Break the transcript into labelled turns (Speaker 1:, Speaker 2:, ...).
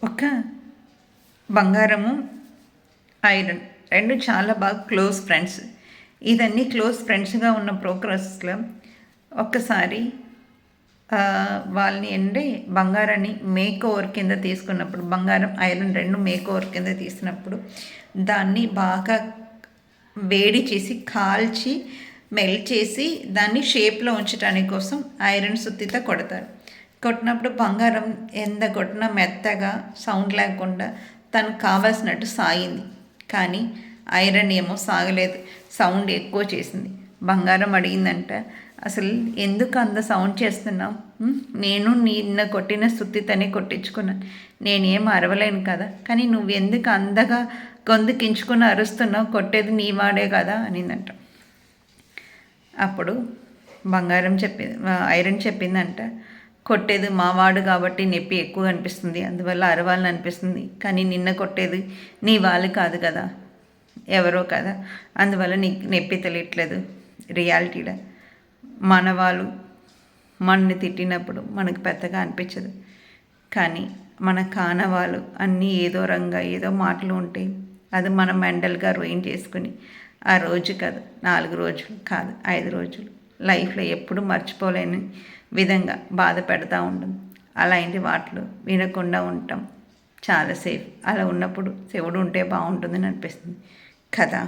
Speaker 1: ఒక బంగారము, ఐరన్ రెండు చాలా బాగా క్లోజ్ ఫ్రెండ్స్. ఇదన్నీ క్లోజ్ ఫ్రెండ్స్గా ఉన్న ప్రోగ్రెస్లో ఒక్కసారి వాళ్ళని బంగారాన్ని మేక్ ఓవర్ కింద తీసుకున్నప్పుడు, బంగారం ఐరన్ రెండు మేక్ ఓవర్ కింద తీసినప్పుడు దాన్ని బాగా వేడి చేసి కాల్చి మెల్ట్ చేసి దాన్ని షేప్లో ఉంచడానికి కోసం ఐరన్ సుత్తితో కొడతారు. కొట్టినప్పుడు బంగారం ఎంత కొట్టినా మెత్తగా సౌండ్ లేకుండా తనకు కావాల్సినట్టు సాగింది. కానీ ఐరన్ ఏమో సాగలేదు, సౌండ్ ఎక్కువ చేసింది. బంగారం అడిగిందంట, అసలు ఎందుకు అంత సౌండ్ చేస్తున్నావు? నేను నిన్న కొట్టిన సుత్తితోనే కొట్టించుకున్నాను, నేనేం అరవలేను కదా, కానీ నువ్వు ఎందుకు అందగా గొంతుకించుకుని అరుస్తున్నావు? కొట్టేది నీ వాడే కదా అనిందంట. అప్పుడు ఐరన్ చెప్పిందంట, కొట్టేది మావాడు కాబట్టి నొప్పి ఎక్కువ అనిపిస్తుంది, అందువల్ల అరవాలని అనిపిస్తుంది, కానీ నిన్న కొట్టేది నీ వాళ్ళు కాదు కదా, ఎవరో కదా, అందువల్ల నీకు నొప్పి తెలియట్లేదు. రియాలిటీలో మన వాళ్ళు మనని తిట్టినప్పుడు మనకు పెద్దగా అనిపించదు, కానీ మన కానవాళ్ళు అన్నీ ఏదో రంగా ఏదో మాటలు ఉంటాయి, అది మనం మెంటల్గా రొయిన్ చేసుకుని ఆ రోజు కాదు 4 రోజులు కాదు 5 రోజులు లైఫ్లో ఎప్పుడు మర్చిపోలేని విధంగా బాధ పెడతా ఉంటుంది. అలాంటి వాటిలో వినకుండా ఉంటాం చాలా సేఫ్. అలా ఉన్నప్పుడు శివుడు ఉంటే బాగుంటుందని అనిపిస్తుంది కదా.